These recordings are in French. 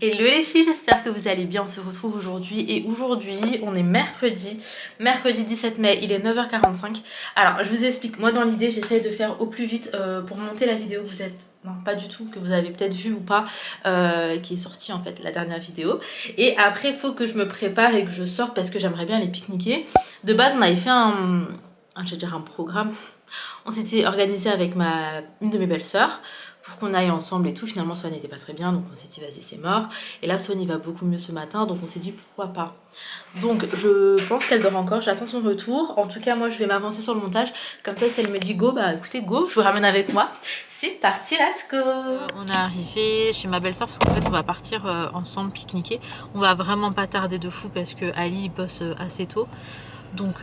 Hello les filles, j'espère que vous allez bien, on se retrouve aujourd'hui et aujourd'hui on est mercredi 17 mai, il est 9h45. Alors je vous explique, moi dans l'idée j'essaye de faire au plus vite pour monter la vidéo que vous êtes, non pas du tout, que vous avez peut-être vu ou pas, qui est sortie en fait la dernière vidéo. Et après il faut que je me prépare et que je sorte parce que j'aimerais bien aller pique-niquer. De base on avait fait un programme, on s'était organisé avec une de mes belles-sœurs pour qu'on aille ensemble et tout. Finalement, Swan n'était pas très bien, donc on s'est dit vas-y, c'est mort. Et là, Swan il va beaucoup mieux ce matin, donc on s'est dit pourquoi pas. Donc je pense qu'elle dort encore, j'attends son retour. En tout cas, moi je vais m'avancer sur le montage. Comme ça, si elle me dit go, bah écoutez, go, je vous ramène avec moi. C'est parti, let's go. On est arrivé chez ma belle-sœur parce qu'en fait, on va partir ensemble pique-niquer. On va vraiment pas tarder de fou parce que Ali bosse assez tôt. Donc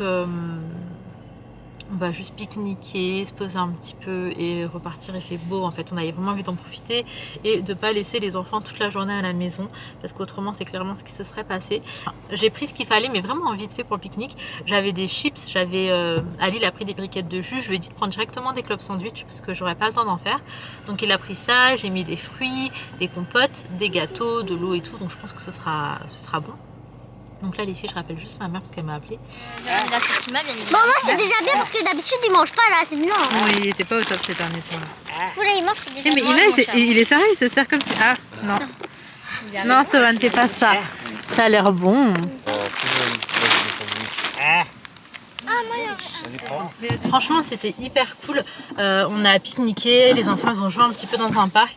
on va juste pique-niquer, se poser un petit peu et repartir. Il fait beau en fait, on avait vraiment envie d'en profiter et de pas laisser les enfants toute la journée à la maison parce qu'autrement c'est clairement ce qui se serait passé. J'ai pris ce qu'il fallait mais vraiment vite fait pour le pique-nique. J'avais des chips, Ali il a pris des briquettes de jus, je lui ai dit de prendre directement des clubs sandwich parce que j'aurais pas le temps d'en faire. Donc il a pris ça, j'ai mis des fruits, des compotes, des gâteaux, de l'eau et tout, donc je pense que ce sera bon. Donc là les filles, je rappelle juste ma mère parce qu'elle m'a appelé. Bon, moi c'est déjà bien parce que d'habitude il mange pas là, c'est bien. Oui, il était pas au top ces derniers temps. Voilà, il mange, c'est déjà Mais il est sérieux, il se sert comme ça. Ah, non. Non, Sohan, ne fait pas ça. Ça a l'air bon. Franchement, c'était hyper cool. On a pique-niqué, les enfants ils ont joué un petit peu dans un parc.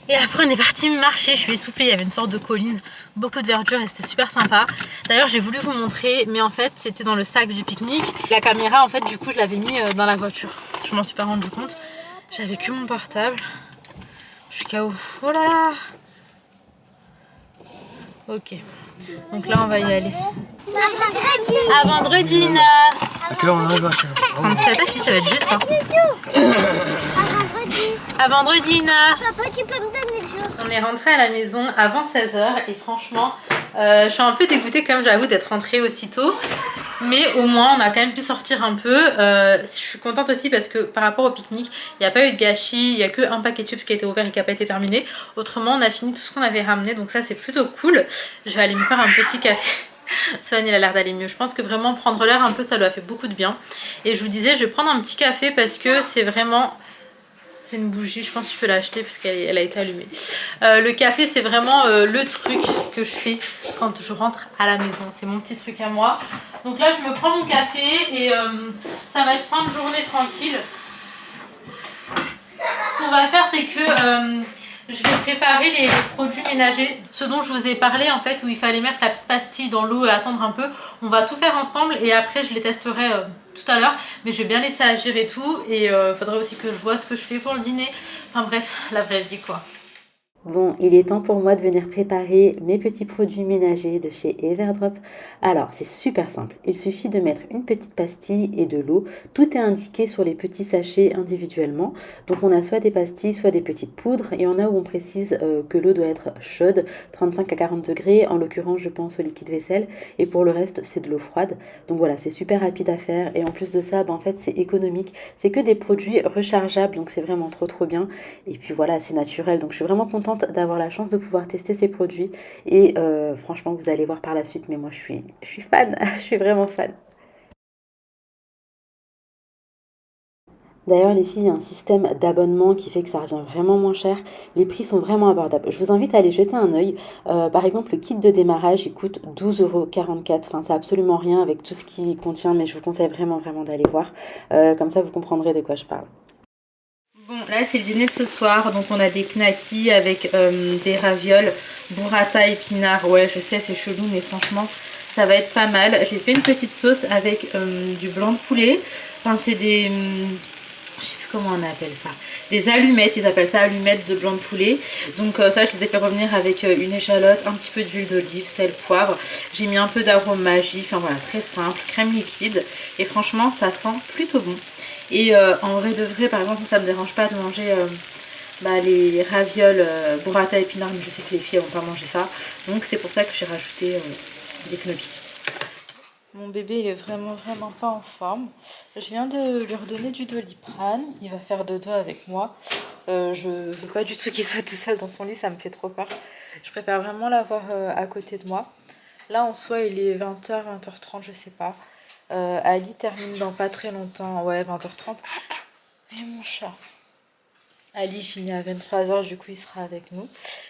Et après on est parti marcher, je suis essoufflée, il y avait une sorte de colline, beaucoup de verdure et c'était super sympa. D'ailleurs j'ai voulu vous montrer, mais en fait c'était dans le sac du pique-nique. La caméra en fait du coup je l'avais mis dans la voiture, je m'en suis pas rendu compte. J'avais que mon portable, je suis KO, oh là là. Ok, donc là on va y aller. À vendredi Ina. À quelle heure on arrive là? 37, ça va être juste hein. À vendredi Ina. Papa, tu peux me donner le jour. On est rentré à la maison avant 16h et franchement je suis un peu dégoûtée comme j'avoue d'être rentrée aussitôt. Mais au moins on a quand même pu sortir un peu. Je suis contente aussi parce que par rapport au pique-nique, il n'y a pas eu de gâchis, il n'y a que un paquet de chips qui a été ouvert et qui n'a pas été terminé. Autrement on a fini tout ce qu'on avait ramené, donc ça c'est plutôt cool. Je vais aller me faire un petit café. Swan il a l'air d'aller mieux, je pense que vraiment prendre l'air un peu ça lui a fait beaucoup de bien. Et je vous disais je vais prendre un petit café parce que c'est vraiment... C'est une bougie, je pense que tu peux l'acheter parce qu'elle a été allumée. Le café c'est vraiment le truc que je fais quand je rentre à la maison, c'est mon petit truc à moi. Donc là je me prends mon café et ça va être fin de journée tranquille. Ce qu'on va faire c'est que je vais préparer les produits ménagers, ce dont je vous ai parlé en fait, où il fallait mettre la petite pastille dans l'eau et attendre un peu. On va tout faire ensemble et après je les testerai tout à l'heure, mais je vais bien laisser agir et tout. Et faudrait aussi que je vois ce que je fais pour le dîner. Enfin bref, la vraie vie quoi. Bon, il est temps pour moi de venir préparer mes petits produits ménagers de chez Everdrop. Alors, c'est super simple. Il suffit de mettre une petite pastille et de l'eau. Tout est indiqué sur les petits sachets individuellement. Donc, on a soit des pastilles, soit des petites poudres. Et on a où on précise que l'eau doit être chaude, 35 à 40 degrés. En l'occurrence, je pense au liquide vaisselle. Et pour le reste, c'est de l'eau froide. Donc voilà, c'est super rapide à faire. Et en plus de ça, en fait, c'est économique. C'est que des produits rechargeables. Donc, c'est vraiment trop bien. Et puis voilà, c'est naturel. Donc, je suis vraiment contente d'avoir la chance de pouvoir tester ces produits et franchement vous allez voir par la suite, mais moi je suis fan. Je suis vraiment fan. D'ailleurs les filles, il y a un système d'abonnement qui fait que ça revient vraiment moins cher. Les prix sont vraiment abordables. Je vous invite à aller jeter un œil. Par exemple le kit de démarrage il coûte 12,44 €. Enfin c'est absolument rien avec tout ce qu'il contient, mais je vous conseille vraiment d'aller voir. Comme ça vous comprendrez de quoi je parle. Bon, là c'est le dîner de ce soir, donc on a des knackis avec des ravioles, burrata, épinards. Ouais, je sais, c'est chelou, mais franchement, ça va être pas mal. J'ai fait une petite sauce avec du blanc de poulet. Enfin, c'est des... je sais plus comment on appelle ça. Des allumettes, ils appellent ça allumettes de blanc de poulet. Donc ça, je les ai fait revenir avec une échalote, un petit peu d'huile d'olive, sel, poivre. J'ai mis un peu d'arôme magie, enfin voilà, très simple, crème liquide. Et franchement, ça sent plutôt bon. Et en vrai de vrai, par exemple, ça me dérange pas de manger les ravioles burrata épinards, mais je sais que les filles vont pas manger ça. Donc c'est pour ça que j'ai rajouté des gnocchis. Mon bébé il est vraiment pas en forme. Je viens de lui redonner du Doliprane. Il va faire dodo avec moi. Je veux pas du tout qu'il soit tout seul dans son lit, ça me fait trop peur. Je préfère vraiment l'avoir à côté de moi. Là en soi il est 20h, 20h30, je sais pas. Ali termine dans pas très longtemps, ouais 20h30. Et mon chat. Ali finit à 23h, du coup il sera avec nous.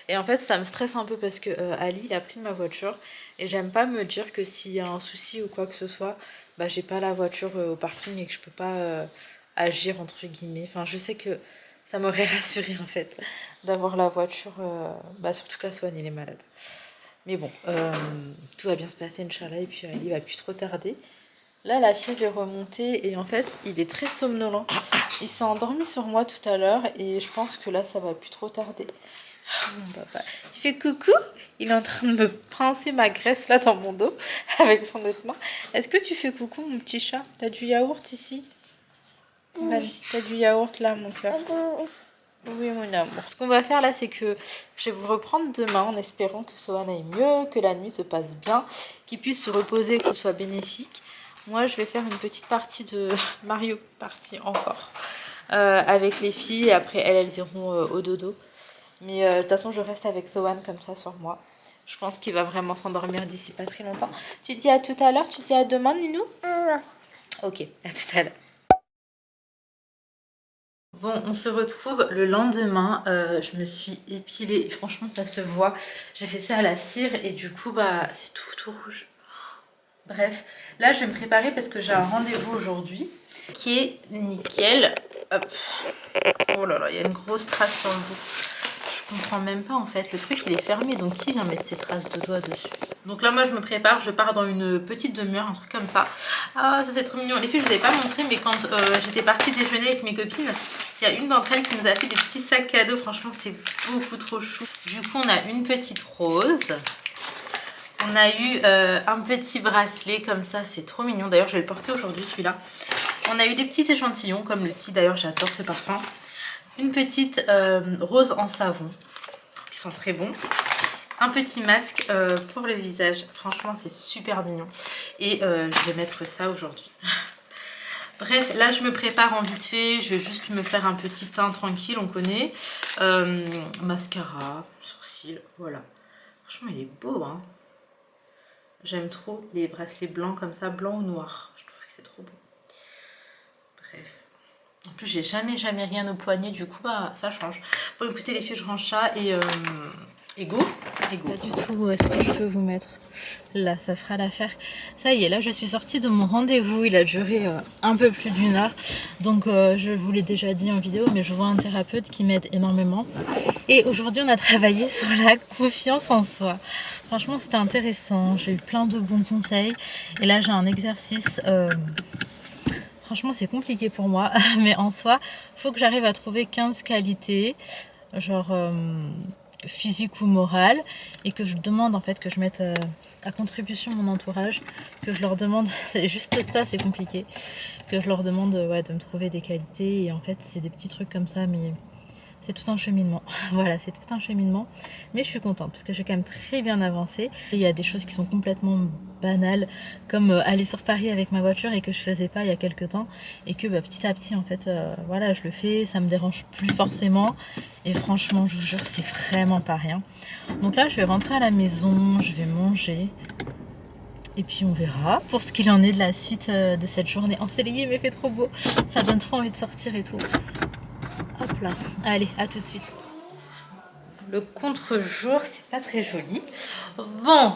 Et en fait ça me stresse un peu parce que Ali il a pris ma voiture. Et j'aime pas me dire que s'il y a un souci ou quoi que ce soit, bah j'ai pas la voiture au parking et que je peux pas agir entre guillemets. Enfin je sais que ça m'aurait rassuré en fait d'avoir la voiture, surtout que la Swan il est malade. Mais bon, tout va bien se passer Inch'Allah et puis Ali va plus trop tarder. Là la fièvre est remontée et en fait il est très somnolent. Il s'est endormi sur moi tout à l'heure et je pense que là ça va plus trop tarder. Oh, mon papa, tu fais coucou? Il est en train de me pincer ma graisse là dans mon dos avec son autre main. Est-ce que tu fais coucou mon petit chat? T'as du yaourt ici? Allez, t'as du yaourt là mon cœur? Oui mon amour. Ce qu'on va faire là c'est que je vais vous reprendre demain en espérant que Sohan aille mieux, que la nuit se passe bien, qu'il puisse se reposer, que ce soit bénéfique. Moi je vais faire une petite partie de Mario Party encore avec les filles et après elles iront au dodo. Mais de toute façon je reste avec Sohan comme ça sur moi. Je pense qu'il va vraiment s'endormir d'ici pas très longtemps. Tu dis à tout à l'heure, tu dis à demain Ninou? Ok, à tout à l'heure. Bon, on se retrouve le lendemain. Je me suis épilée et franchement ça se voit. J'ai fait ça à la cire et du coup bah c'est tout rouge. Bref, là je vais me préparer parce que j'ai un rendez-vous aujourd'hui qui est nickel. Hop. Oh là là, il y a une grosse trace sur le bout. Je comprends même pas en fait. Le truc il est fermé donc qui vient mettre ses traces de doigts dessus? Donc là moi je me prépare, je pars dans une petite demi-heure, un truc comme ça. Ah ça c'est trop mignon. Les filles je vous avais pas montré mais quand j'étais partie déjeuner avec mes copines, il y a une d'entre elles qui nous a fait des petits sacs cadeaux. Franchement c'est beaucoup trop chou. Du coup on a une petite rose. On a eu un petit bracelet comme ça, c'est trop mignon. D'ailleurs je vais le porter aujourd'hui celui-là. On a eu des petits échantillons comme le ci, d'ailleurs j'adore ce parfum. Une petite rose en savon qui sent très bon. Un petit masque pour le visage. Franchement c'est super mignon. Et je vais mettre ça aujourd'hui. Bref, là je me prépare en vite fait. Je vais juste me faire un petit teint tranquille, on connaît. Mascara, sourcils, voilà. Franchement il est beau hein. J'aime trop les bracelets blancs comme ça, blanc ou noir. Je trouve que c'est trop beau. Bref. En plus, j'ai jamais rien au poignet, du coup, bah, ça change. Bon, écoutez, les filles, je range ça et go. Pas du tout, où est-ce que je peux vous mettre? Là, ça fera l'affaire. Ça y est, là, je suis sortie de mon rendez-vous. Il a duré un peu plus d'une heure. Donc, je vous l'ai déjà dit en vidéo, mais je vois un thérapeute qui m'aide énormément. Et aujourd'hui, on a travaillé sur la confiance en soi. Franchement, c'était intéressant. J'ai eu plein de bons conseils. Et là, j'ai un exercice... Franchement, c'est compliqué pour moi, mais en soi, il faut que j'arrive à trouver 15 qualités, genre physique ou morale, et que je demande en fait que je mette à contribution mon entourage, que je leur demande, c'est juste ça, c'est compliqué, que je leur demande ouais, de me trouver des qualités, et en fait, c'est des petits trucs comme ça, mais c'est tout un cheminement. Voilà, c'est tout un cheminement, mais je suis contente parce que j'ai quand même très bien avancé. Il y a des choses qui sont complètement banales, comme aller sur Paris avec ma voiture et que je faisais pas il y a quelques temps, et que bah, petit à petit en fait voilà, je le fais, ça me dérange plus forcément, et franchement je vous jure c'est vraiment pas rien. Donc là je vais rentrer à la maison, je vais manger, et puis on verra pour ce qu'il en est de la suite de cette journée ensoleillée, mais fait trop beau, ça donne trop envie de sortir et tout. Hop là, allez, à tout de suite. Le contre-jour, c'est pas très joli. Bon,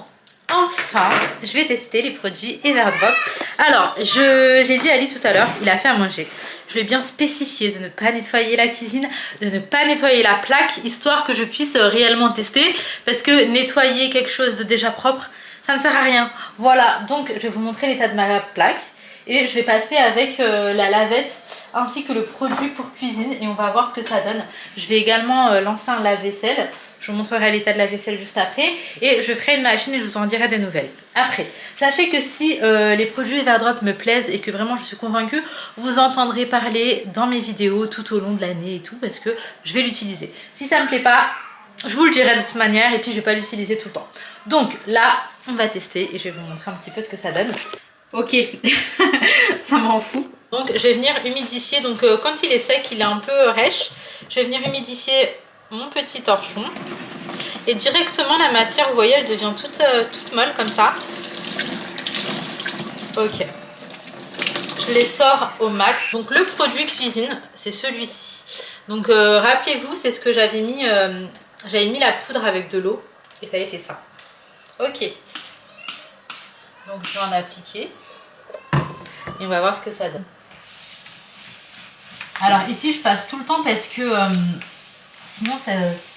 enfin, je vais tester les produits Everdrop. Alors, j'ai dit à Ali tout à l'heure, il a fait à manger. Je vais bien spécifier de ne pas nettoyer la cuisine, de ne pas nettoyer la plaque, histoire que je puisse réellement tester. Parce que nettoyer quelque chose de déjà propre, ça ne sert à rien. Voilà, donc je vais vous montrer l'état de ma plaque. Et je vais passer avec la lavette ainsi que le produit pour cuisine et on va voir ce que ça donne. Je vais également lancer un lave-vaisselle. Je vous montrerai l'état de la vaisselle juste après. Et je ferai une machine et je vous en dirai des nouvelles. Après, sachez que si les produits Everdrop me plaisent et que vraiment je suis convaincue, vous entendrez parler dans mes vidéos tout au long de l'année et tout parce que je vais l'utiliser. Si ça me plaît pas, je vous le dirai de toute manière et puis je vais pas l'utiliser tout le temps. Donc là, on va tester et je vais vous montrer un petit peu ce que ça donne. Ok, ça m'en fout. Donc je vais venir humidifier, donc quand il est sec, il est un peu rêche. Je vais venir humidifier mon petit torchon. Et directement la matière, vous voyez, elle devient toute molle comme ça. Ok. Je les sors au max. Donc le produit cuisine, c'est celui-ci. Donc rappelez-vous, c'est ce que j'avais mis. J'avais mis la poudre avec de l'eau et ça avait fait ça. Ok. Donc je vais en appliquer. Et on va voir ce que ça donne. Alors ici je passe tout le temps parce que sinon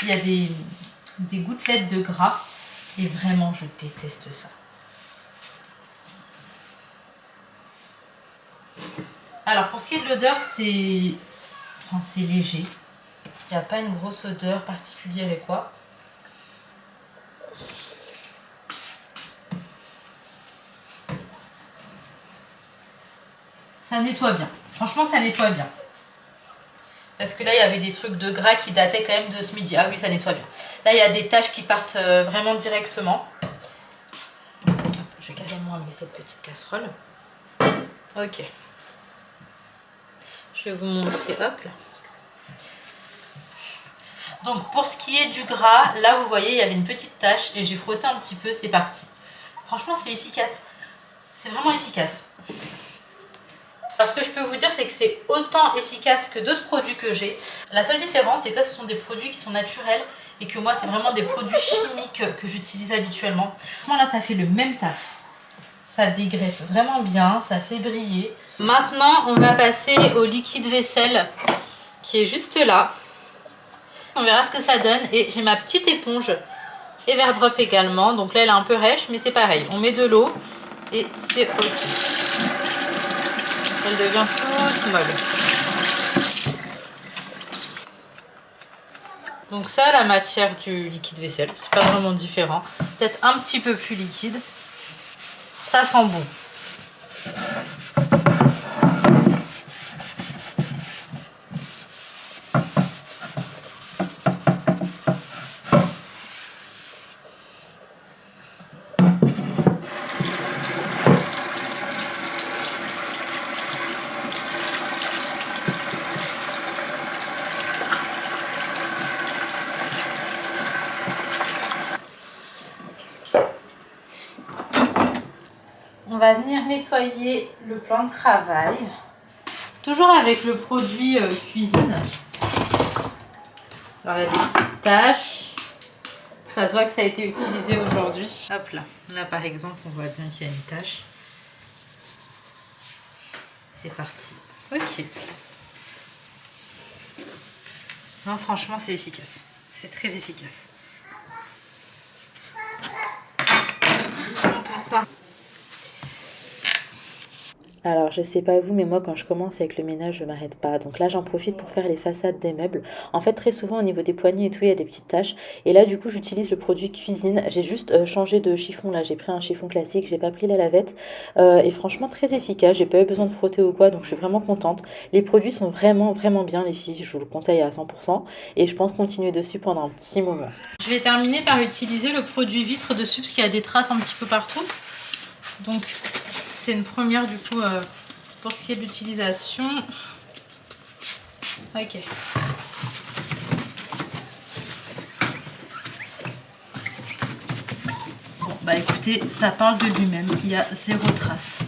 il y a des gouttelettes de gras. Et vraiment je déteste ça. Alors pour ce qui est de l'odeur, c'est léger. Il n'y a pas une grosse odeur particulière et quoi. Ça nettoie bien. Franchement, ça nettoie bien. Parce que là, il y avait des trucs de gras qui dataient quand même de ce midi. Ah oui, ça nettoie bien. Là, il y a des taches qui partent vraiment directement. Je vais carrément enlever cette petite casserole. Ok. Je vais vous montrer. Hop là. Donc pour ce qui est du gras, là vous voyez il y avait une petite tache et j'ai frotté un petit peu, c'est parti. Franchement c'est efficace, c'est vraiment efficace. Alors ce que je peux vous dire c'est que c'est autant efficace que d'autres produits que j'ai. La seule différence c'est que ça ce sont des produits qui sont naturels et que moi c'est vraiment des produits chimiques que j'utilise habituellement. Franchement là ça fait le même taf. Ça dégraisse vraiment bien, ça fait briller. Maintenant on va passer au liquide vaisselle qui est juste là. On verra ce que ça donne. Et j'ai ma petite éponge Everdrop également. Donc là, elle est un peu rêche, mais c'est pareil. On met de l'eau et c'est ok. Elle devient toute molle. Donc ça, la matière du liquide vaisselle, c'est pas vraiment différent. Peut-être un petit peu plus liquide. Ça sent bon. On va venir nettoyer le plan de travail. Toujours avec le produit cuisine. Alors il y a des petites taches. Ça se voit que ça a été utilisé aujourd'hui. Hop là. Là par exemple on voit bien qu'il y a une tache. C'est parti. Ok. Non franchement c'est efficace. C'est très efficace. On pousse ça. Alors, je sais pas vous, mais moi, quand je commence avec le ménage, je m'arrête pas. Donc là, j'en profite pour faire les façades des meubles. En fait, très souvent, au niveau des poignées et tout, il y a des petites taches. Et là, du coup, j'utilise le produit cuisine. J'ai juste changé de chiffon. Là, j'ai pris un chiffon classique. J'ai pas pris la lavette. Et franchement, très efficace. J'ai pas eu besoin de frotter ou quoi. Donc, je suis vraiment contente. Les produits sont vraiment, vraiment bien, les filles. Je vous le conseille à 100%. Et je pense continuer dessus pendant un petit moment. Je vais terminer par utiliser le produit vitre dessus parce qu'il y a des traces un petit peu partout. Donc, c'est une première du coup pour ce qui est de l'utilisation. Ok. Bon, bah écoutez, ça parle de lui-même. Il y a 0 trace.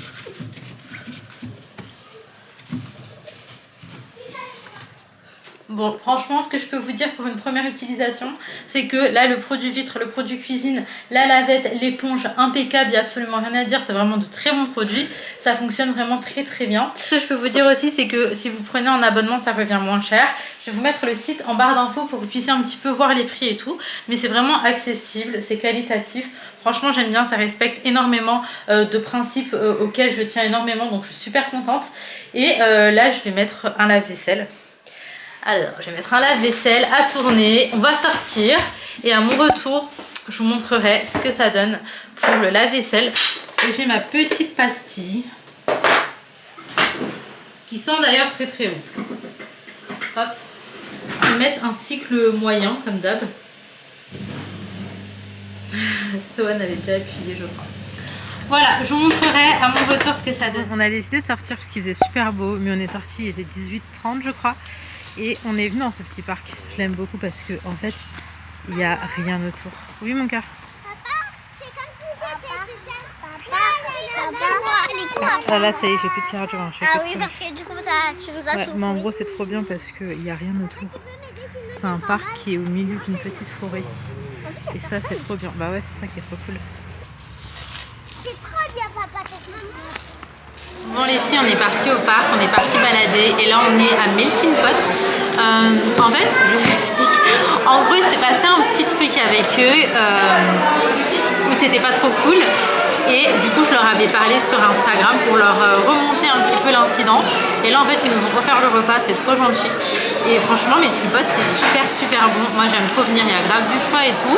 Bon, franchement, ce que je peux vous dire pour une première utilisation, c'est que là, le produit vitre, le produit cuisine, la lavette, l'éponge, impeccable, il n'y a absolument rien à dire. C'est vraiment de très bons produits. Ça fonctionne vraiment très très bien. Ce que je peux vous dire aussi, c'est que si vous prenez en abonnement, ça revient moins cher. Je vais vous mettre le site en barre d'infos pour que vous puissiez un petit peu voir les prix et tout. Mais c'est vraiment accessible, c'est qualitatif. Franchement, j'aime bien, ça respecte énormément de principes auxquels je tiens énormément. Donc, je suis super contente. Et là, je vais mettre un lave-vaisselle. Alors, je vais mettre un lave-vaisselle à tourner, on va sortir et à mon retour, je vous montrerai ce que ça donne pour le lave-vaisselle. Et j'ai ma petite pastille qui sent d'ailleurs très très bon. Hop, je vais mettre un cycle moyen comme d'hab. Sohan avait déjà appuyé, je crois. Voilà, je vous montrerai à mon retour ce que ça donne. On a décidé de sortir parce qu'il faisait super beau, mais on est sorti, il était 18h30 je crois. Et on est venu dans ce petit parc. Je l'aime beaucoup parce que en fait, il n'y a rien autour. Oui mon cœur. Ah là ça y est, j'ai plus de carburant. Ah oui, parce que du coup tu nous as ouais, soufflé. mais en gros c'est trop bien parce qu'il n'y a rien autour. C'est un parc qui est au milieu d'une petite forêt. Et ça c'est trop bien. Bah ouais, c'est ça qui est trop cool. C'est trop bien papa, maman. Bon les filles, on est parti au parc, on est parti balader et là on est à Melting Pot. En fait, je vous explique. En gros, il s'était passé un petit truc avec eux où c'était pas trop cool. Et du coup, je leur avais parlé sur Instagram pour leur remonter un petit peu l'incident. Et là, en fait, ils nous ont offert le repas, c'est trop gentil. Et franchement, Melting Pot, c'est super bon. Moi, j'aime trop venir, il y a grave du choix et tout.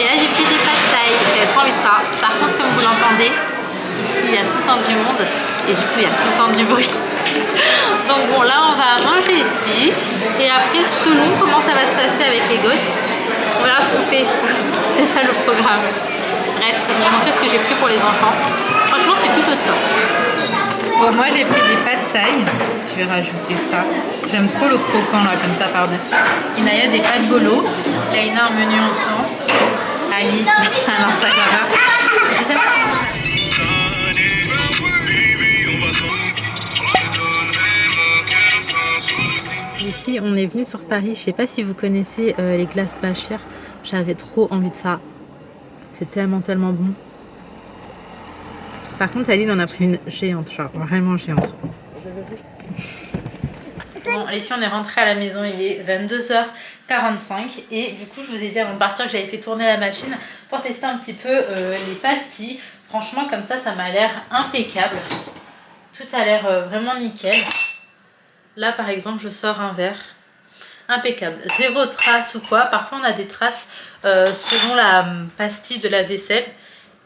Et là, j'ai pris des pâtes thaï, j'avais trop envie de ça. Par contre, comme vous l'entendez, ici, il y a tout le temps du monde. Et du coup, il y a tout le temps du bruit. Donc bon, là, on va manger ici. Et après, selon comment ça va se passer avec les gosses, on verra ce qu'on fait. C'est ça le programme. Bref, je vais vous montrer ce que j'ai pris pour les enfants. Franchement, c'est plutôt top. Bon, moi, j'ai pris des pâtes thaï. Je vais rajouter ça. J'aime trop le croquant, là, comme ça, par-dessus. Inaya, des pâtes bolo. Laïna, un menu enfant. Ali, un Instagrammeur. Je sais pas. Ici, on est venu sur Paris. Je sais pas si vous connaissez les glaces Bachir. J'avais trop envie de ça. C'est tellement bon. Par contre, Ali en a pris une géante, genre vraiment géante. Bon, les filles, on est rentré à la maison. Il est 22h45 et du coup, je vous ai dit avant de partir que j'avais fait tourner la machine pour tester un petit peu les pastilles. Franchement, comme ça m'a l'air impeccable. Tout a l'air vraiment nickel. Là, par exemple, je sors un verre. Impeccable. Zéro trace ou quoi. Parfois, on a des traces selon la pastille de la vaisselle.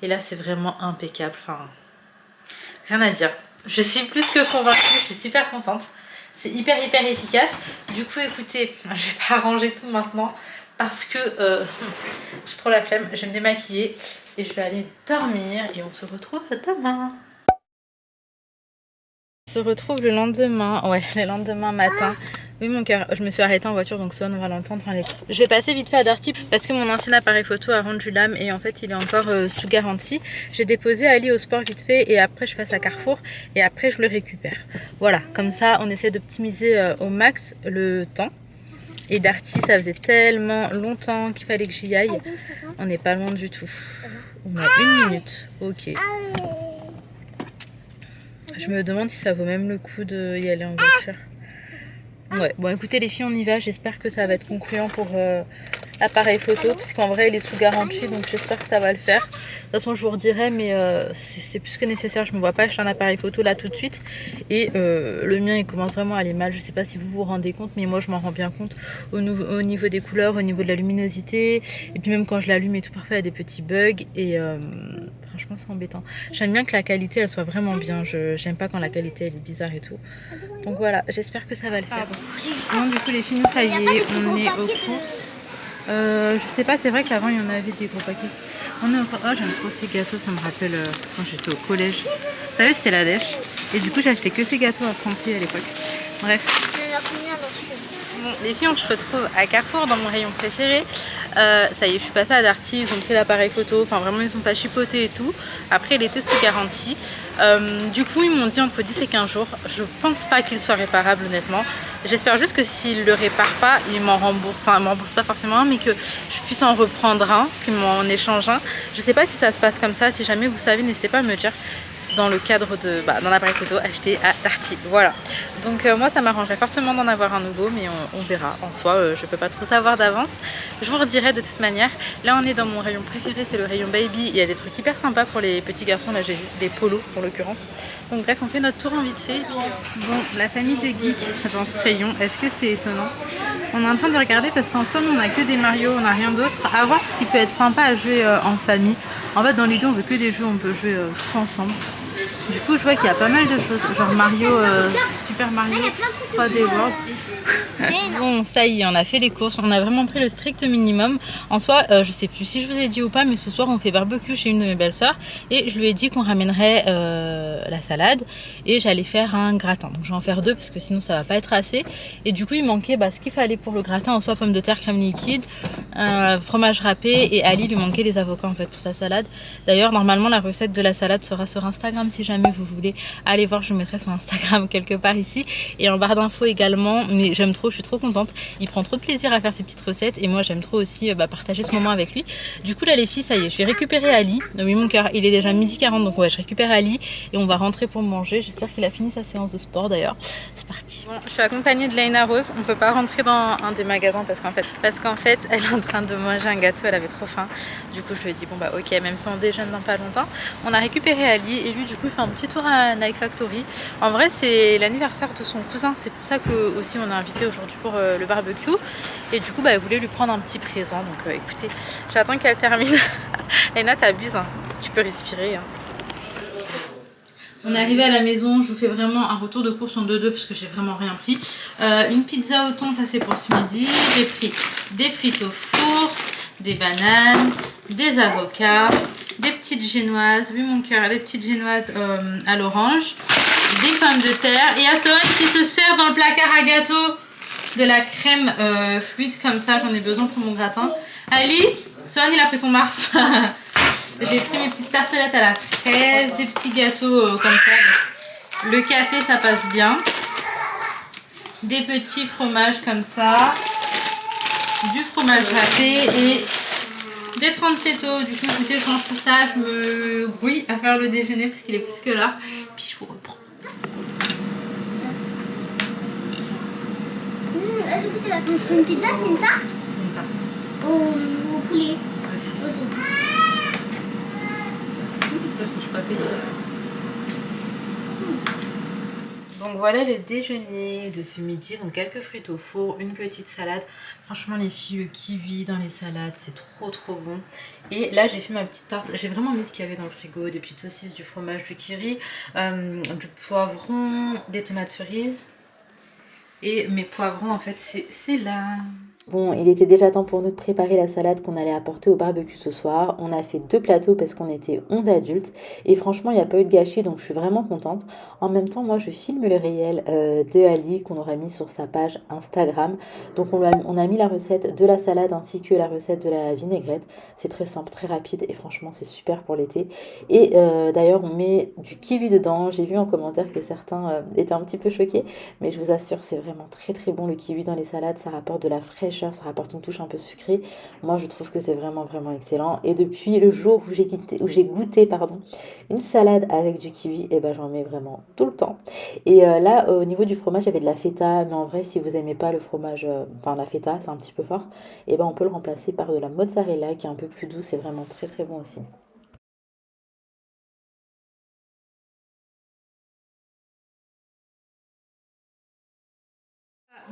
Et là, c'est vraiment impeccable. Enfin, rien à dire. Je suis plus que convaincue. Je suis super contente. C'est hyper efficace. Du coup, écoutez, je vais pas ranger tout maintenant parce que j'ai trop la flemme. Je vais me démaquiller et je vais aller dormir. Et on se retrouve demain. On se retrouve le lendemain, le lendemain matin. Oui mon cœur, je me suis arrêtée en voiture donc ça on va l'entendre. Je vais passer vite fait à Darty parce que mon ancien appareil photo a rendu l'âme et en fait il est encore sous garantie. J'ai déposé Ali au sport vite fait et après je passe à Carrefour et après je le récupère. Voilà, comme ça on essaie d'optimiser au max le temps. Et Darty ça faisait tellement longtemps qu'il fallait que j'y aille. On n'est pas loin du tout. On a 1 minute, ok. Je me demande si ça vaut même le coup d'y aller en voiture. Ouais, bon écoutez les filles, on y va. J'espère que ça va être concluant pour l'appareil photo. Parce qu'en vrai, il est sous garantie, donc j'espère que ça va le faire. De toute façon, je vous redirai, mais c'est plus que nécessaire. Je ne me vois pas acheter un appareil photo là tout de suite. Et le mien, il commence vraiment à aller mal. Je ne sais pas si vous vous rendez compte, mais moi, je m'en rends bien compte au niveau des couleurs, au niveau de la luminosité. Et puis même quand je l'allume et tout, parfois, il y a des petits bugs. Et franchement, c'est embêtant. J'aime bien que la qualité, elle soit vraiment bien. J'aime pas quand la qualité, elle est bizarre et tout. Donc voilà, j'espère que ça va le faire. Bon, du coup, les filles, nous, ça y est, on est aux courses. Je sais pas, c'est vrai qu'avant il y en avait des gros paquets. On est au... Oh, j'aime trop ces gâteaux, ça me rappelle quand j'étais au collège. Vous savez, c'était la dèche. Et du coup, j'ai acheté que ces gâteaux à Franprix à l'époque. Bref. Il y en a combien dans ce film? Bon, les filles, on se retrouve à Carrefour dans mon rayon préféré. Ça y est, je suis passée à Darty, ils ont pris l'appareil photo. Enfin, vraiment, ils ont pas chipoté et tout. Après, il était sous garantie. Du coup, ils m'ont dit entre 10 et 15 jours. Je pense pas qu'il soit réparable, honnêtement. J'espère juste que s'ils le réparent pas, ils m'en remboursent. Enfin, ils m'en remboursent pas forcément un, mais que je puisse en reprendre un, qu'ils m'en échangent un. Je sais pas si ça se passe comme ça. Si jamais vous savez, n'hésitez pas à me dire. Dans le cadre d'un appareil photo acheté à Darty. Voilà. Donc moi ça m'arrangerait fortement d'en avoir un nouveau, mais on verra. En soi, je peux pas trop savoir d'avance. Je vous redirai de toute manière. Là on est dans mon rayon préféré, c'est le rayon baby. Il y a des trucs hyper sympas pour les petits garçons. Là j'ai vu des polos en l'occurrence. Donc bref, on fait notre tour en vite fait. Bon, la famille de geeks dans ce rayon, est-ce que c'est étonnant? On est en train de regarder parce qu'en soi, nous, on a que des Mario, on n'a rien d'autre. À voir ce qui peut être sympa à jouer en famille. En fait, dans l'idée, on veut que des jeux, on peut jouer tous ensemble. Du coup, je vois qu'il y a pas mal de choses, genre Mario Super Super Mario Il y a plein de trucs 3D World. Mais non. Bon, ça y est, on a fait les courses, on a vraiment pris le strict minimum. En soi, je sais plus si je vous ai dit ou pas, mais ce soir on fait barbecue chez une de mes belles-sœurs et je lui ai dit qu'on ramènerait la salade et j'allais faire un gratin. Donc je vais en faire 2 parce que sinon ça va pas être assez. Et du coup, il manquait ce qu'il fallait pour le gratin, en soi pommes de terre, crème liquide, fromage râpé, et Ali lui manquait les avocats en fait pour sa salade. D'ailleurs, normalement la recette de la salade sera sur Instagram si jamais vous voulez aller voir, je mettrai son Instagram quelque part ici et en barre d'infos également. Mais j'aime trop, je suis trop contente, il prend trop de plaisir à faire ses petites recettes et moi j'aime trop aussi partager ce moment avec lui. Du coup là les filles, ça y est, je vais récupérer Ali. Oui, mon cœur, il est déjà 12h40, donc ouais, je récupère Ali et on va rentrer pour manger. J'espère qu'il a fini sa séance de sport d'ailleurs. C'est parti. Bon, je suis accompagnée de Laina Rose, on peut pas rentrer dans un des magasins parce qu'en fait elle est en train de manger un gâteau, elle avait trop faim. Du coup je lui ai dit bon bah ok, même si on déjeune dans pas longtemps. On a récupéré Ali et lui du coup il fait un petit tour à Nike Factory. En vrai c'est l'anniversaire de son cousin, c'est pour ça que aussi on a invité aujourd'hui pour le barbecue. Et du coup elle voulait lui prendre un petit présent, donc écoutez, j'attends qu'elle termine. Laina, t'abuses, hein. Tu peux respirer, hein. On est arrivé à la maison, je vous fais vraiment un retour de course en 2-2 parce que j'ai vraiment rien pris. Une pizza au thon, ça c'est pour ce midi. J'ai pris des frites au four, des bananes, des avocats, des petites génoises, oui mon cœur, des petites génoises à l'orange, des pommes de terre. Et il y a Sohan qui se sert dans le placard à gâteau de la crème fluide comme ça, j'en ai besoin pour mon gratin. Ali, Sohan il a pris ton Mars. J'ai pris mes petites tartelettes à la fraise, des petits gâteaux comme ça. Le café, ça passe bien. Des petits fromages comme ça. Du fromage râpé et des 37 Du coup, écoutez, je mange tout ça. Je me grouille à faire le déjeuner parce qu'il est plus que là. Puis il faut reprendre. C'est une pizza, c'est une tarte? C'est une tarte. Au poulet. Saucisse. Au saucisse. Je suis pas payée. Donc voilà le déjeuner de ce midi, donc quelques frites au four, une petite salade. Franchement les filles, le kiwi dans les salades, c'est trop bon. Et là j'ai fait ma petite tarte, j'ai vraiment mis ce qu'il y avait dans le frigo, des petites saucisses, du fromage, du kiri, du poivron, des tomates cerises. Et mes poivrons en fait c'est là. Bon, il était déjà temps pour nous de préparer la salade qu'on allait apporter au barbecue ce soir. On a fait 2 plateaux parce qu'on était 11 adultes. Et franchement, il n'y a pas eu de gâchis, donc je suis vraiment contente. En même temps, moi, je filme le réel de Ali qu'on aura mis sur sa page Instagram. Donc on a mis la recette de la salade ainsi que la recette de la vinaigrette. C'est très simple, très rapide et franchement, c'est super pour l'été. Et d'ailleurs, on met du kiwi dedans. J'ai vu en commentaire que certains étaient un petit peu choqués. Mais je vous assure, c'est vraiment très bon le kiwi dans les salades. Ça rapporte de la fraîcheur. Ça rapporte une touche un peu sucrée. Moi, je trouve que c'est vraiment excellent. Et depuis le jour où j'ai goûté une salade avec du kiwi, et ben j'en mets vraiment tout le temps. Et là, au niveau du fromage, il y avait de la feta. Mais en vrai, si vous aimez pas le fromage, la feta, c'est un petit peu fort. Et ben on peut le remplacer par de la mozzarella qui est un peu plus douce. C'est vraiment très bon aussi.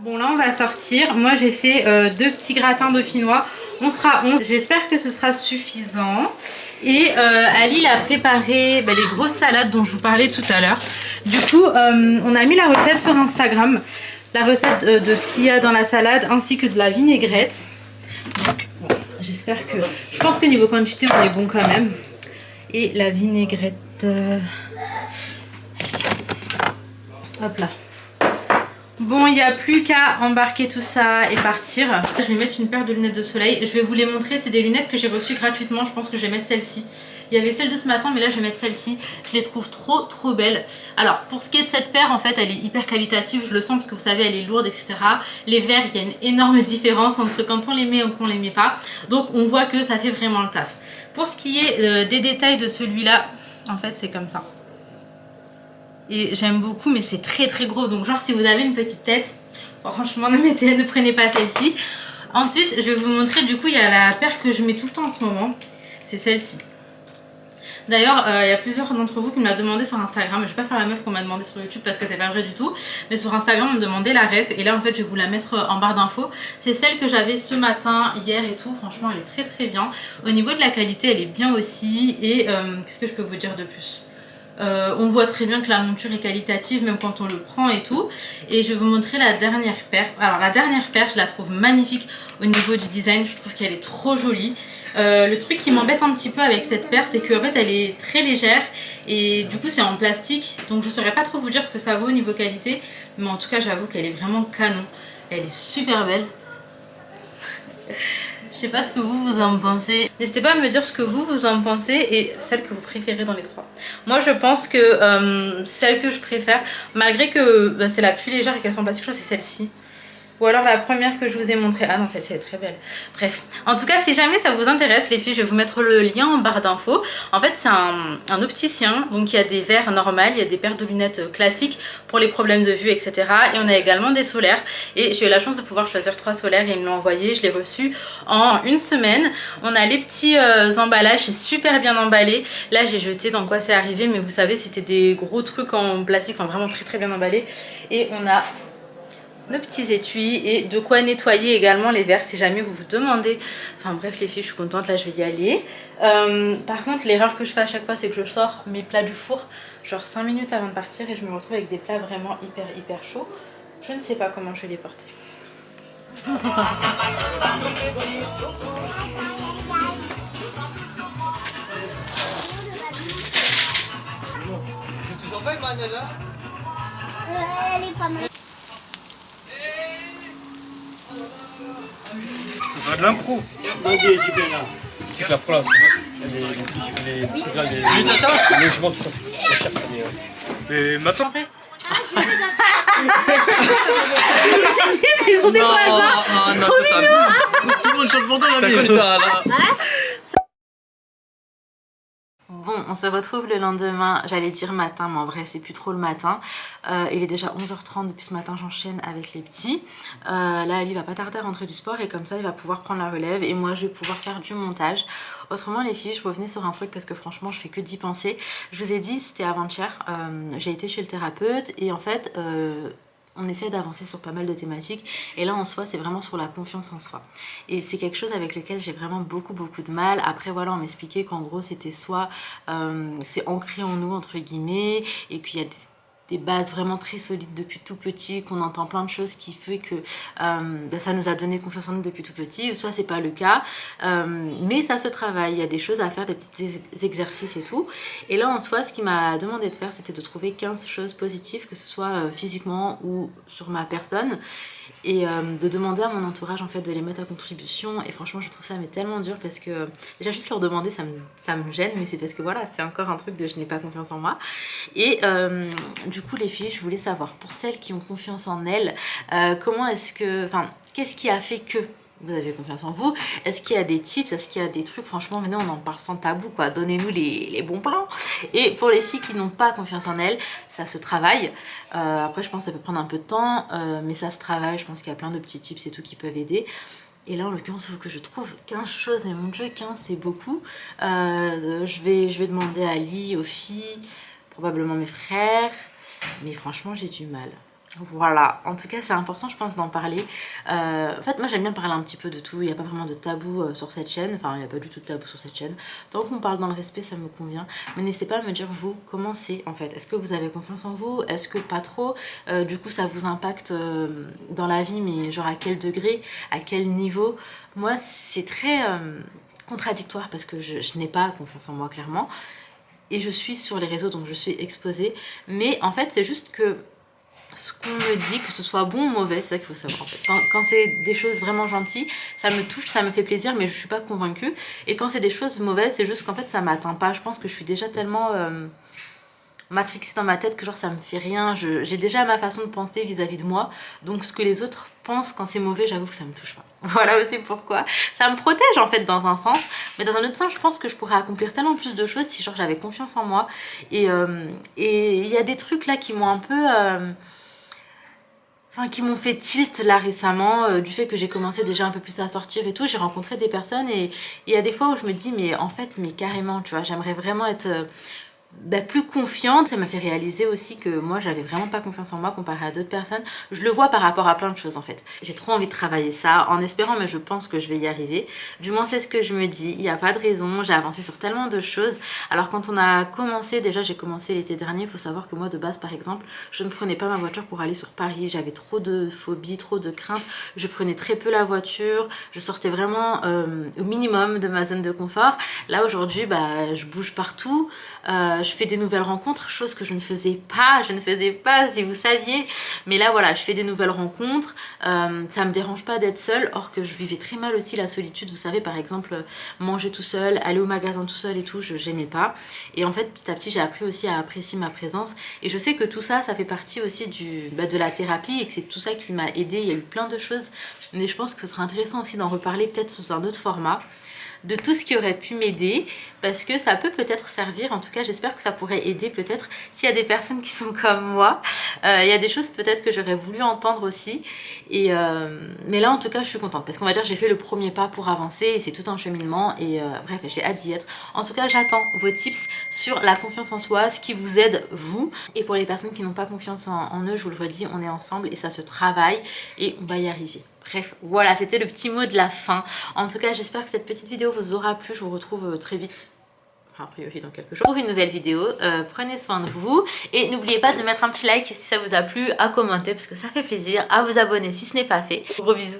Bon là on va sortir, moi j'ai fait 2 petits gratins dauphinois, on sera 11, j'espère que ce sera suffisant. Et Ali a préparé les grosses salades dont je vous parlais tout à l'heure. Du coup on a mis la recette sur Instagram, la recette de ce qu'il y a dans la salade ainsi que de la vinaigrette. Donc bon, j'espère que, je pense que niveau quantité on est bon quand même. Et la vinaigrette, hop là. Bon, il n'y a plus qu'à embarquer tout ça et partir. Je vais mettre une paire de lunettes de soleil. Je vais vous les montrer. C'est des lunettes que j'ai reçues gratuitement. Je pense que je vais mettre celle-ci. Il y avait celle de ce matin, mais là je vais mettre celle-ci. Je les trouve trop belles. Alors, pour ce qui est de cette paire, en fait, elle est hyper qualitative. Je le sens parce que vous savez, elle est lourde, etc. Les verres, il y a une énorme différence entre quand on les met ou qu'on les met pas. Donc, on voit que ça fait vraiment le taf. Pour ce qui est des détails de celui-là, en fait, c'est comme ça. Et j'aime beaucoup, mais c'est très gros. Donc genre si vous avez une petite tête, franchement ne prenez pas celle-ci. Ensuite je vais vous montrer, du coup il y a la paire que je mets tout le temps en ce moment. C'est celle-ci. D'ailleurs il y a plusieurs d'entre vous qui me l'ont demandé sur Instagram. Je vais pas faire la meuf qu'on m'a demandé sur YouTube parce que c'est pas vrai du tout. Mais sur Instagram on me demandait la ref. Et là en fait je vais vous la mettre en barre d'infos. C'est celle que j'avais ce matin, hier et tout. Franchement elle est très bien. Au niveau de la qualité elle est bien aussi. Et qu'est-ce que je peux vous dire de plus ? On voit très bien que la monture est qualitative même quand on le prend et tout. Et je vais vous montrer la dernière paire. Alors la dernière paire, je la trouve magnifique au niveau du design. Je trouve qu'elle est trop jolie. Le truc qui m'embête un petit peu avec cette paire, c'est qu'en fait elle est très légère et du coup c'est en plastique. Donc je ne saurais pas trop vous dire ce que ça vaut au niveau qualité. Mais en tout cas j'avoue qu'elle est vraiment canon. Elle est super belle. Je sais pas ce que vous en pensez. N'hésitez pas à me dire ce que vous en pensez et celle que vous préférez dans les trois. Moi je pense que celle que je préfère, malgré que c'est la plus légère et qu'elle soit en plastique, je crois que c'est celle-ci. Ou alors la première que je vous ai montrée. Ah non, celle-ci est très belle. Bref, en tout cas si jamais ça vous intéresse les filles, je vais vous mettre le lien en barre d'infos. En fait c'est un opticien, donc il y a des verres normales, il y a des paires de lunettes classiques pour les problèmes de vue, etc. Et on a également des solaires. Et j'ai eu la chance de pouvoir choisir 3 solaires et ils me l'ont envoyé. Je l'ai reçu en une semaine. On a les petits emballages, c'est super bien emballé. Là j'ai jeté dans quoi c'est arrivé, mais vous savez c'était des gros trucs en plastique, enfin vraiment très très bien emballé. Et on a nos petits étuis et de quoi nettoyer également les verres si jamais vous vous demandez. Enfin bref les filles, je suis contente, là je vais y aller. Par contre l'erreur que je fais à chaque fois, c'est que je sors mes plats du four genre 5 minutes avant de partir et je me retrouve avec des plats vraiment hyper chauds. Je ne sais pas comment je vais les porter. Tu sens pas une manette là? Elle est pas mal. Ça de l'impro. C'est que la pro là, les logements, tout ça, c'est cher. Mais maintenant. Ils ont des voisins trop mignons. Tout le monde chante pour toi, la Bon, on se retrouve le lendemain, j'allais dire matin, mais en vrai c'est plus trop le matin. Il est déjà 11h30, depuis ce matin j'enchaîne avec les petits. Là Ali va pas tarder à rentrer du sport et comme ça il va pouvoir prendre la relève et moi je vais pouvoir faire du montage. Autrement les filles, je revenais sur un truc parce que franchement je fais que d'y penser. Je vous ai dit, c'était avant-hier, j'ai été chez le thérapeute et en fait... on essaie d'avancer sur pas mal de thématiques et là en soi c'est vraiment sur la confiance en soi et c'est quelque chose avec lequel j'ai vraiment beaucoup de mal. Après voilà, on m'expliquait qu'en gros c'était soit c'est ancré en nous entre guillemets et qu'il y a des bases vraiment très solides depuis tout petit, qu'on entend plein de choses qui fait que ça nous a donné confiance en nous depuis tout petit, soit c'est pas le cas, mais ça se travaille, il y a des choses à faire, des petits exercices et tout. Et là en soi ce qu'il m'a demandé de faire c'était de trouver 15 choses positives, que ce soit physiquement ou sur ma personne, et de demander à mon entourage en fait de les mettre à contribution. Et franchement je trouve ça mais tellement dur parce que déjà juste leur demander ça me gêne, mais c'est parce que voilà c'est encore un truc de je n'ai pas confiance en moi. Et du coup les filles, je voulais savoir pour celles qui ont confiance en elles, comment est-ce que, enfin qu'est-ce qui a fait que vous avez confiance en vous? Est-ce qu'il y a des tips? Est-ce qu'il y a des trucs? Franchement maintenant on en parle sans tabou quoi, donnez-nous les bons plans. Et pour les filles qui n'ont pas confiance en elles, ça se travaille. Après je pense que ça peut prendre un peu de temps, mais ça se travaille. Je pense qu'il y a plein de petits tips et tout qui peuvent aider. Et là en l'occurrence il faut que je trouve 15 choses, mais mon dieu 15 c'est beaucoup. Je vais demander à Ali, aux filles, probablement mes frères, mais franchement j'ai du mal. Voilà, en tout cas c'est important je pense d'en parler. En fait moi j'aime bien parler un petit peu de tout, il n'y a pas vraiment de tabou sur cette chaîne, enfin il n'y a pas du tout de tabou sur cette chaîne. Tant qu'on parle dans le respect ça me convient, mais n'hésitez pas à me dire vous, comment c'est en fait. Est-ce que vous avez confiance en vous? Est-ce que pas trop? Du coup ça vous impacte dans la vie, mais genre à quel degré? À quel niveau? Moi c'est très contradictoire parce que je n'ai pas confiance en moi clairement. Et je suis sur les réseaux donc je suis exposée, mais en fait c'est juste que ce qu'on me dit, que ce soit bon ou mauvais, c'est ça qu'il faut savoir en fait. Quand c'est des choses vraiment gentilles, ça me touche, ça me fait plaisir, mais je suis pas convaincue. Et quand c'est des choses mauvaises, c'est juste qu'en fait ça m'atteint pas. Je pense que je suis déjà tellement matrixée dans ma tête que genre ça me fait rien. J'ai déjà ma façon de penser vis-à-vis de moi, donc ce que les autres pensent quand c'est mauvais, j'avoue que ça me touche pas. Voilà aussi pourquoi. Ça me protège en fait dans un sens, mais dans un autre sens je pense que je pourrais accomplir tellement plus de choses si genre j'avais confiance en moi. Et il y a des trucs là qui m'ont un peu... qui m'ont fait tilt là récemment, du fait que j'ai commencé déjà un peu plus à sortir et tout. J'ai rencontré des personnes et il y a des fois où je me dis mais en fait mais carrément tu vois, j'aimerais vraiment être plus confiante. Ça m'a fait réaliser aussi que moi j'avais vraiment pas confiance en moi comparé à d'autres personnes. Je le vois par rapport à plein de choses en fait. J'ai trop envie de travailler ça en espérant, mais je pense que je vais y arriver. Du moins c'est ce que je me dis, il n'y a pas de raison, j'ai avancé sur tellement de choses. Alors quand on a commencé, déjà j'ai commencé l'été dernier, il faut savoir que moi de base par exemple, je ne prenais pas ma voiture pour aller sur Paris. J'avais trop de phobie, trop de crainte. Je prenais très peu la voiture, je sortais vraiment au minimum de ma zone de confort. Là aujourd'hui je bouge partout. Je fais des nouvelles rencontres, chose que je ne faisais pas si vous saviez, mais là voilà, je fais des nouvelles rencontres, ça me dérange pas d'être seule, or que je vivais très mal aussi la solitude, vous savez, par exemple manger tout seul, aller au magasin tout seul et tout, j'aimais pas, et en fait petit à petit j'ai appris aussi à apprécier ma présence, et je sais que tout ça, ça fait partie aussi de la thérapie, et que c'est tout ça qui m'a aidée. Il y a eu plein de choses, mais je pense que ce sera intéressant aussi d'en reparler peut-être sous un autre format, de tout ce qui aurait pu m'aider, parce que ça peut peut-être servir, en tout cas j'espère que ça pourrait aider peut-être s'il y a des personnes qui sont comme moi. Il y a des choses peut-être que j'aurais voulu entendre aussi, et mais là en tout cas je suis contente, parce qu'on va dire j'ai fait le premier pas pour avancer, et c'est tout un cheminement, et bref, j'ai hâte d'y être. En tout cas j'attends vos tips sur la confiance en soi, ce qui vous aide vous, et pour les personnes qui n'ont pas confiance en eux, je vous le redis, on est ensemble et ça se travaille, et on va y arriver. Bref, voilà, c'était le petit mot de la fin. En tout cas, j'espère que cette petite vidéo vous aura plu. Je vous retrouve très vite, a priori dans quelques jours, pour une nouvelle vidéo. Prenez soin de vous. Et n'oubliez pas de mettre un petit like si ça vous a plu, à commenter parce que ça fait plaisir, à vous abonner si ce n'est pas fait. Gros bisous.